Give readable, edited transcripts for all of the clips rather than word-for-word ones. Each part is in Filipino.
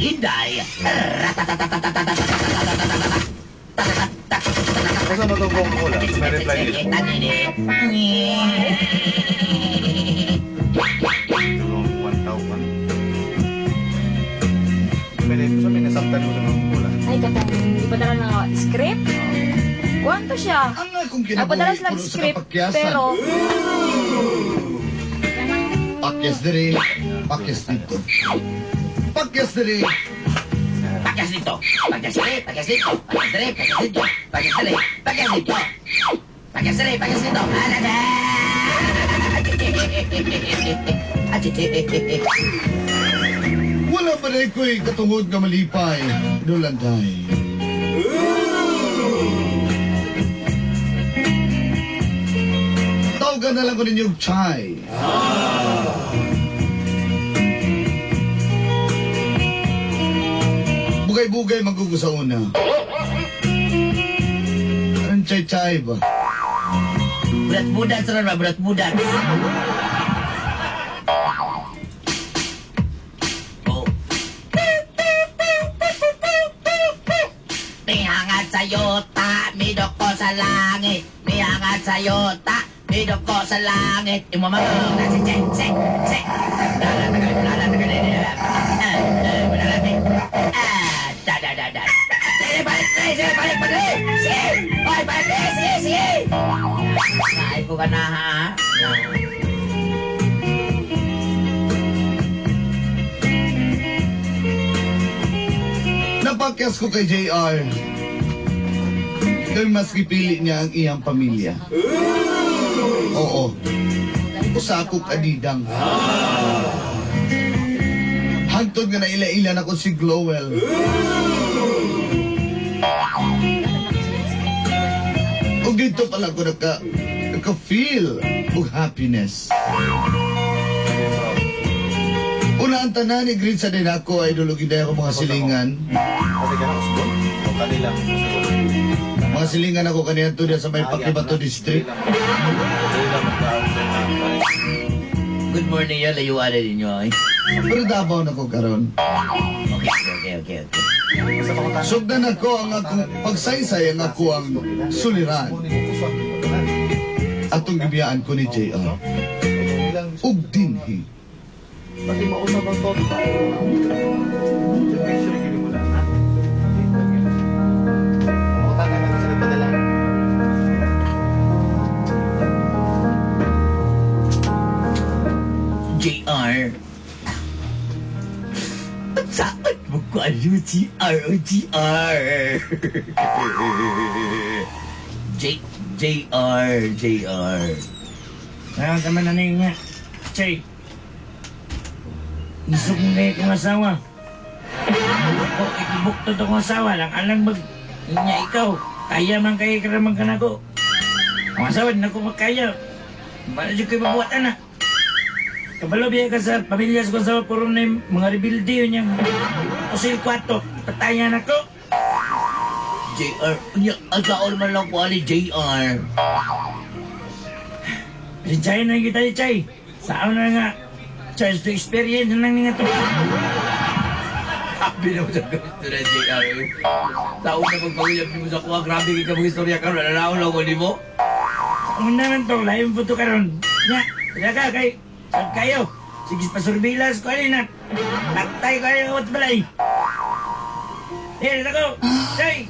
Inday. Kung mo itong Coca-Cola? May reply dito. Tulong 1,000. May nasabtan mo sa Coca-Cola. Ay, katong di pa dala ng script? Kuwanto siya? Ang akong Napadala kinabuhi silang puro sa script, kapakyasan. pero... Pakyas diri, pakyas dito. Pakyas diri. Pakyas dito. Pakyas dito. Pakyas dito. Pakyas dito. Pakyas dito. Pakyas dito. Pakyas dito. Pakyas dito. Pakyas dito. Wala pa rin ko'y katungod nga malipay. Dulanday. Tawagan na lang ko ninyong chai. Bugay-bugay magugo sa una. Anong chay-chay ba? Berat budak seran ba? Berat budak. Oh. Mihangat sa'yo, ta, midok ko sa langit. Mihangat sa'yo, ta, midok ko sa langit. Imamang na si Cek, Cek, Cek. Balik, balik! Sige! Hoy, balik! Sige, sige! Naay ko ka na, ha? Napakyas ko kay JR. Kaya mas kipili niya ang iyang pamilya. Oo. Usakok adidang. Hangtod nga na ila-ila na ko si Glowell. O dito pala ko naka-feel og happiness. Una ang tanan ni Green sa din ako, idolog hindi ako mga silingan. Kasi ka na usbon? O kanila usbon? Mga silingan ako kanina to sa may Pakibato District. Good morning, ya. Layuan na ninyo, eh. Pero Davao na ko karon. Okay. Sugdan ako ang akong pagsaysay ang ako ang suliran. Atong gibiyaan ko ni JR. Ug dinhi. Pati mausap ang todo ba? Make sure gini mo lang, ha? Makutan na lang sa nagpadala. JR. Saan mo ko ano, JR o JR? JR. Ngayon ka man na nga. Chay. Isog mo na itong asawa. Ako, ikibuktot akong asawa lang. Alang mag... Inya ikaw. Kaya man kayo karamang ka na ko. Ang asawa, din ako makaya. Bala dyan kayo mabuhat na. Kabalo biya ka sa pamilya sa asawa. Puro na yung mga rebuilde yun yung... Usil 4. Patayan ako. JR. Agaol man lang po ali, JR. Si Chay na kita ni Chay. Saan na nga. Charge to experience na lang nga to. Sabi na mo sa gusto na, JR. Taon na pagpaguyap mo sa kuha. Grabe ka mga istorya ka. Nalalaon lang ko di mo. Ang naman to, layo po to karon. Nga, ilaga kay... Saan kayo? Sige, pasurbilas ko alin na. Patay ko alin awat balay. Here, ako. Chay.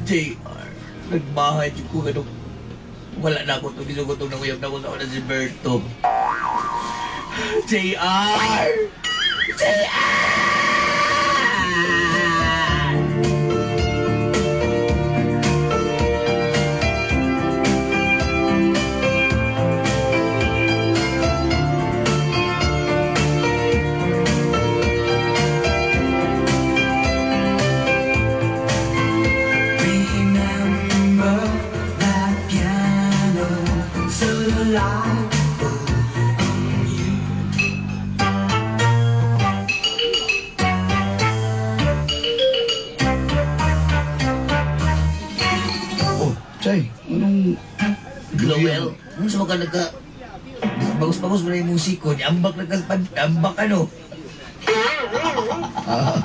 JR. Nagbahay ko ganun. Wala na ako itong gisugotong na uyab na ako sa una si Berto. JR! Remember that piano so delightful on you. Oh, Chay, anong... Glowell? Ano sa mga Bagus-bagus mo na yung musiko. Ambak na kalpad. Ambak ano. Ah,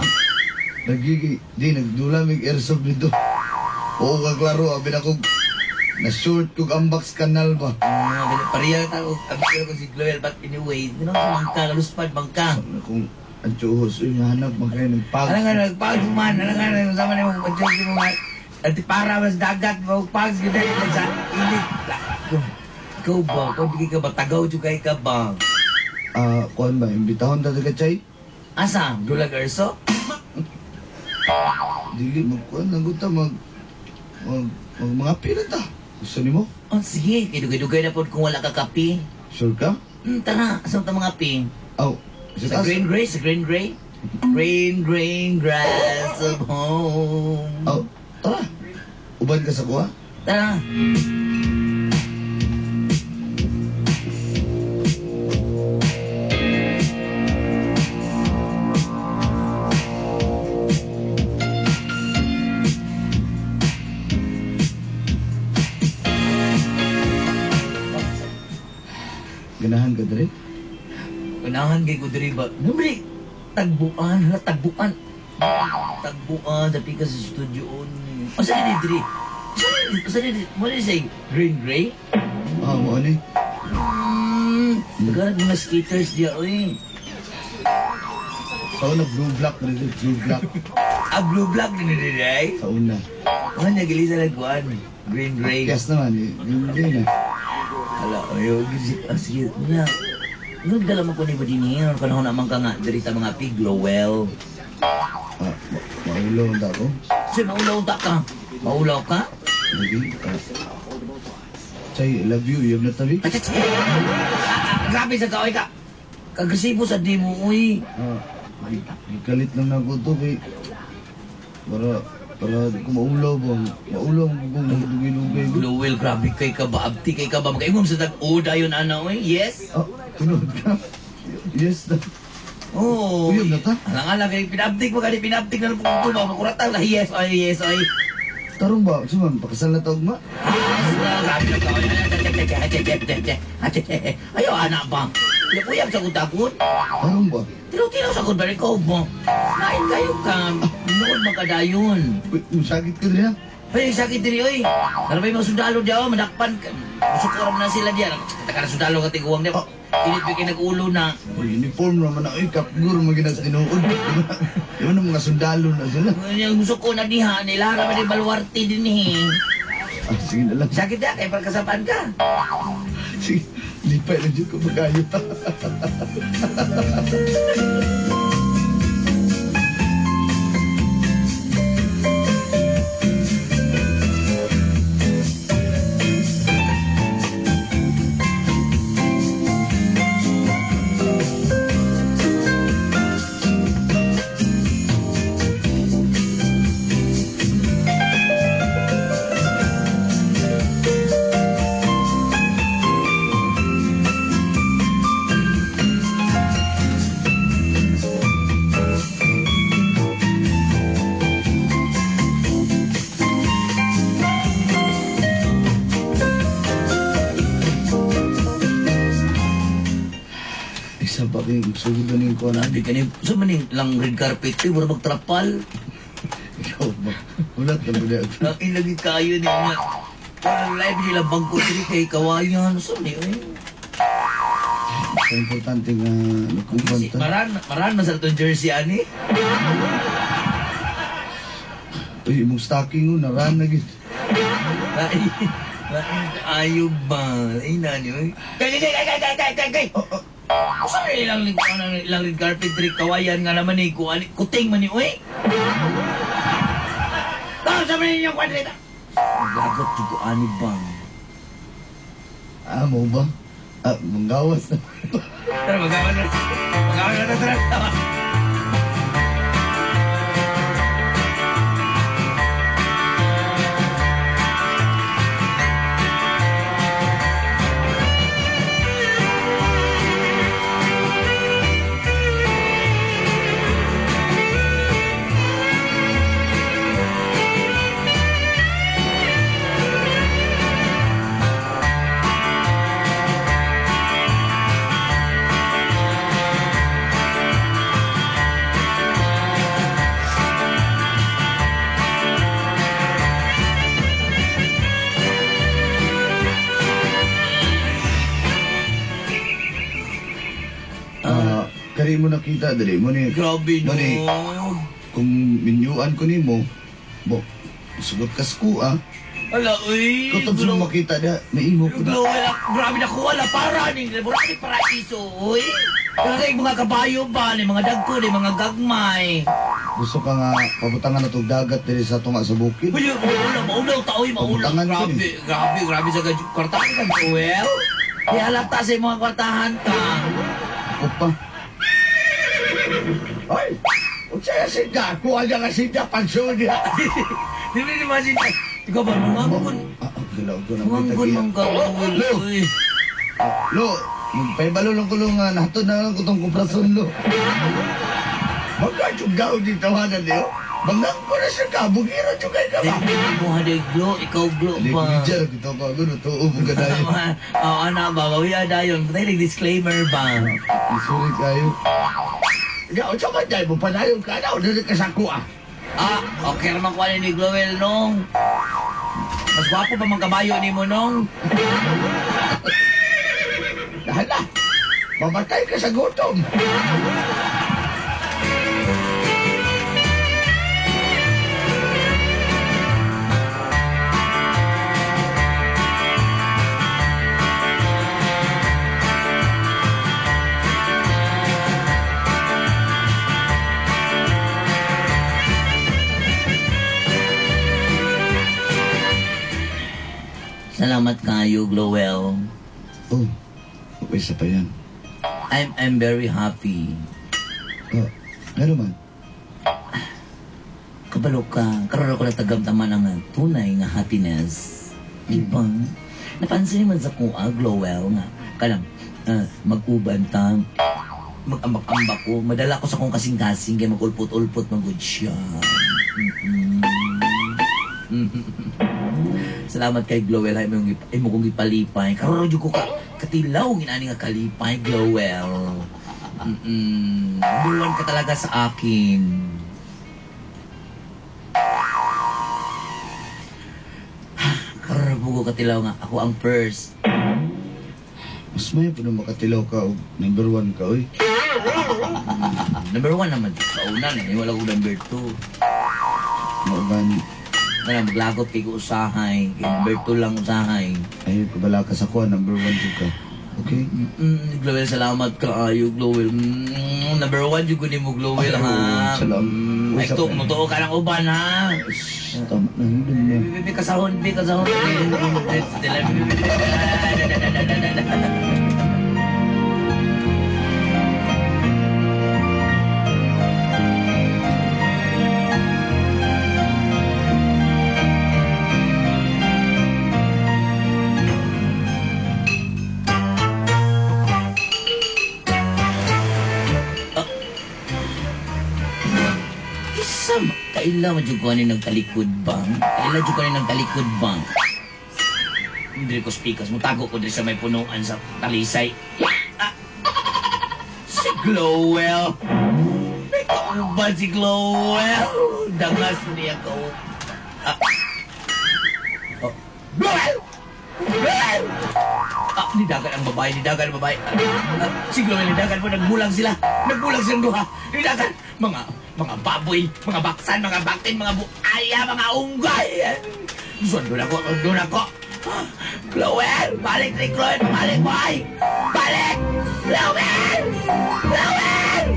nagdulamig airsoft dito. Oo, kaklaro, abin ako, na-short kong ambaks kanal ba? Pariya tao. Ang kaya ko si Gloel. But anyway, ano ka bangka? Laluspad bangka. Kung ang tsuhos, yun, hanap man kayo ng pag. Alam nga, nagpag man. Alam nga, sama na yung mag-joke yung mga... At para mas dagat, mag-pag. Ganda yung sa init. Ikaw ba? Kung di ka ba? Tagaw juga ka ba? Kuhan ba, imbitahon ta taga chay? Asa? Dulag Erso? Dili, magkuhan, naguta, mga pila ta. Gusto ni mo? Oh, sige. Kidugay-dugay na po kung wala ka kape. Sure ka? Tara, asam ta mga pi? Aw, Sa green gray, sa green gray. Green grass of home. Aw, tara. Uban ka sa kuha? Tara. Ganahan ka dali? Unahan kay ko diri ba? Nabili. Tagbuan, hala tagbuan. Tagbuan, tapi ka sa studio ni. O saan ni diri? Saan ni? Mo ni say green gray? Mo ani? Naghanap mga skaters diya, oy. Sa una, blue black na dito, blue black. Blue black din diri ay. Sa una. Kuhan niya gilisa lang kuhan. Green gray. Yes naman, hindi na. Hala, ayaw, sige, niya. Nagdala mo ko ni Badini, panahon naman ka nga, dari sa mga pig, Lowell. Maulo ang dako. Kasi maulaw ta ka. Maulaw ka? Lagi, Chay, I love you, iyam na tabi. Grabe sa kaoy ka. Kagresibo sa di mo, uy. Galit lang na ako to, kay... Para kung maulaw ba, maulaw kung magdugay-dugay. Lowell, grabe kay ka ba? Abti kay ka ba? Mag-ingom sa tag-oda yun, ana, uy. Yes? Tunod ka? Yes, na. Oo. Uyab na ta? Alang-alang kay pinabtik mo, kani pinabtik na lang po ito, makuratan na. Yes, oy. Tarong ba? Suman, pakasal na tawag ma? Grabe na kaoy. Ayaw, anak ba? Pinapuyag sa kutakot. Tarong ba? Tinaw-tinaw sa kudbari ko mo. Nain kayo ka. Noon magkadayon. Uy, sakit ka rin ha? Ay, sakit diri, oy. Narabay mga sundalo diya, madakpan. Masukuram na sila diya. Taka na sundalo ka tiguang diya. Init pa kayo nag-ulo na. Uy, uniform naman na. Uy, kapgur, maginas tinuod. Yung mga sundalo na sila. Yung gusto ko na diha, nilara ba ni Balwarte din eh. Sige na lang. Sakit diya, kaya pagkasapaan ka. Sige, lipay lang dyan ko magayo. Isa pa kayo, sugudanin ko na. Hindi ka ni, so maning lang red carpet, eh, mura magtrapal. Ikaw ba? Ulat na ba Ang ilagi kayo niya. Parang live nila bangko diri kay kawayan. So ni, eh. Sa importante nga nagkumpanta. Maran na sa itong jersey, ani. Uy, imong stocking mo, naran na gid. Ayub ba? Ay, nani, eh. Kay! Saan na ilang red carpet diri kawayan nga naman eh. Kuting man ni, uy. Tawag sa mga ninyong kwadrita. Gagot juga, ani bang. Mo ba? Manggawas na. Tara, magawa na. Tara. Dari mo nakita, dari mo ni... Grabe no. Mani. Kung minyuan ko ni mo, sugot ka sko ah. Ala, uy. Kung tapos mo makita na, naimo ko na. Glowel, grabe na ko, wala para ni Boracay Paraiso, uy. Kasi mga kabayo ba, ni mga dagko, ni mga gagmay. Gusto ka nga, pabutangan na itong dagat diri sa tunga sa bukid. Uy, maulaw taoy, maulaw. Pabutangan ko Grabe sa kwartahan ka, Joel. Kaya halata sa mga kwartahan ka. Opa. Ay! Utsaya sinda, kuha niya nga sinda, panso niya. Di ba naman siya? Ikaw ba, mangangkon? Galaw ko na Mangangkon, mangangkon, uy. Lo, magpaibalo lang ko lang nga, nato na lang ko itong kumplason, lo. Magkachong daw di tawanan niyo. Mangang ko na siya ka, bugiro chugay ka ba? Hindi mo haday glo, ikaw glo Hindi ko ba? bidya, kita ko ako, tuo mo ka tayo. Ano ba, bawiya dayon. Patay disclaimer ba? Sorry kayo. Ikaw, sa kanday mo, panayon ka na, o nari ka sa kuha. Okay naman ko ni Glowel nung. Mas gwapo pa mga kabayo ni mo nung. Hala, mamatay ka sa gutom. Salamat kayo, Glowel. Oh, isa pa yan. I'm very happy. Oh, ano man? Kabalo ka, karoon ko na tagamtaman ang tunay nga happiness. Diba? Napansin man sa kuha, Glowel, nga. Kalang, mag-uban tang, mag-ambak-ambak ko, madala ko sa kong kasing-kasing, kaya mag-ulpot-ulpot, mag-good siya. Salamat kay Glowel, ay mo kong ipalipay. Karoon ko katilaw, ginani nga kalipay, Glowel. Buwan ka talaga sa akin. Karoon ko katilaw nga, ako ang first. Mas may pa na makatilaw ka, o number 1 ka, oy. Number 1 naman, kauna na, wala ko number 2. Mauban, Kaya maglagot kay ko usahay, kay number 2 lang usahay. ayaw ka bala ka sa kuha, number 1 ka. Okay? Glowel, salamat ka ayo, Glowel. Number 1 yung kunin mo, Glowel, ha? Salamat. Ay, mo to ka ng uban, ha? Tama na, hindi na. Bibi kasahon. Kaila mo dyan ko nagtalikod bang? Kaila dyan ko nagtalikod bang? Hindi ko speakers mo. Tago ko din sa may punuan sa talisay. Si Glowel. May kauban si Glowel. Dangas niya ko. Glowel! Glowel! Nidagan ang babae. Si Glowel, nidagan mo. Nagbulang silang duha. Nidagan. Mga baboy, mga baksan, mga baktin, mga buaya, mga unggay. Doon ako. Glowel! Balik ni Glowel! Balik, boy! Balik! Glowel! Glowel!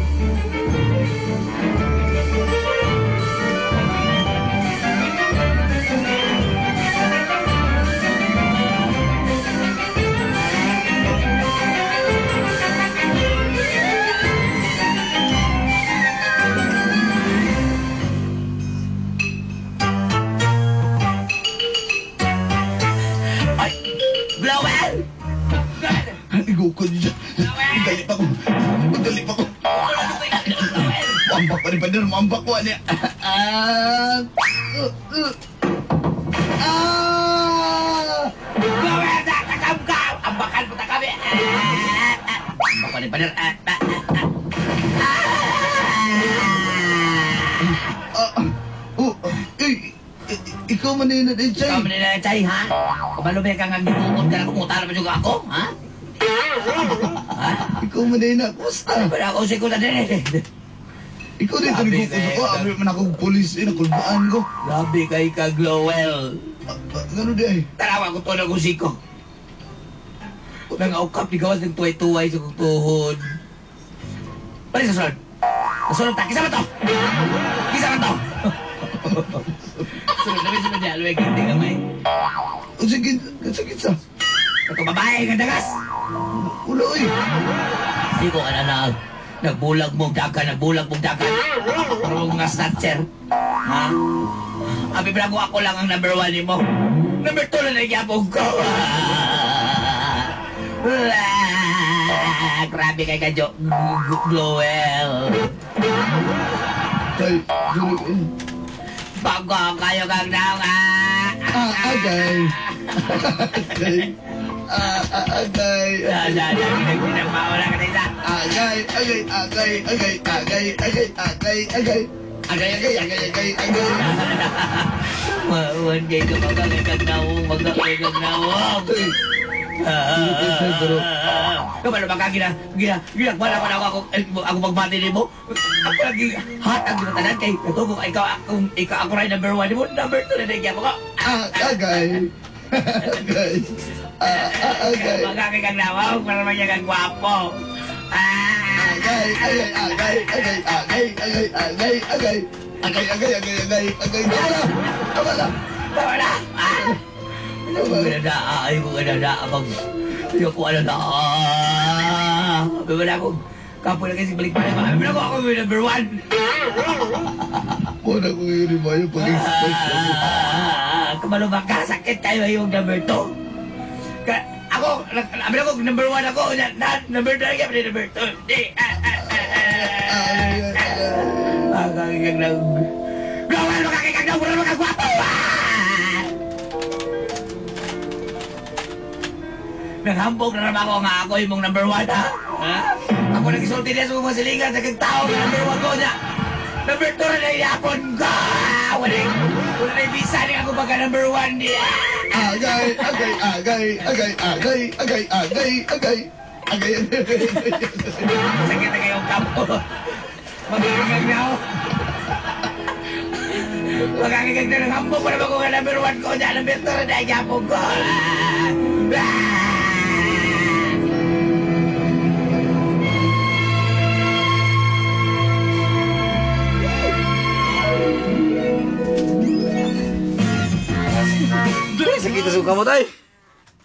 Igukod niya. Dali pa ko. Mambak pa rin pa din. Mambak ko. Glowel! Takam ka! Ambakan mo takam eh! Ambak pa rin. Ikaw manina din, Chay. Ikaw manila Chay, ha? Kabalo ba kang nagdukod ka na kumuta na pa juga ako, ha? Ha? Ikaw man din na, kumusta? Ano ba na ako ko na din eh? Ikaw din Grabe ito ko ka, abri man akong pulis, nakulbaan ko. Grabe kay ka, Glowell. Gano'n di ay. Tarawa ko to ng usiko. Nangaukap, ligawas ng tuway-tuway sa kong tuhod. Balik sa sunod. Nasunod ta, kisa ba to? Kisa ba to? Sunod namin sunod niya, luwag hindi kamay. O sige, sa. Ito babae, gandagas. Wala oy. Hindi ko ka na nagbulag mong dagan. Pero mga snatcher. Ha? Abi brago ako lang ang number 1 ni mo. Number 2 na nagyabog ko. Grabe kay Kadyo. Glowell. Tay, dulu. Bago kayo kang nawa. Agay. Agay. Ginagmaula ka na isa. Agay. Mawan kayo ka magkakay kang nawang. Kapag baka ginagwala ko na ako magbati ni mo. Ako lagi hatag di matanan kay ito kung ikaw ako rin number 1 mo, number 2 na nagyan mo ko. Agay. Magkakay kang nawang para magyan kang gwapo. Tama na! Ayaw ko ganada abang. Ayaw ko ganada. Bawala ko. Kapo na kasi balik pa rin. Ayaw ko ako yung number 1. Muna ko yun ba yung pag-expect ko. Kamalo ba kasakit tayo yung number 2? Ako, amin ako, number 1 ako. Number 2 kaya pala number 2. Makakikag na. Gawal, makakikag na. Wala makagwapo. Naghambog na naman ako nga ako yung mong number 1 ha? Ako nag-isulti niya sa mga silingan sa kagtao na number 1 ko niya. Number 2 na naiapon ko. Wala na ibisa niya ako pagka number 1 niya. Agay. Sakit na kayong kampo. Magkakagag na ako. Magkakagag na ng hambog. Wala ba ko nga number 1 ko niya. Number 2 na naiapon ko. Sakit na suka mo tayo.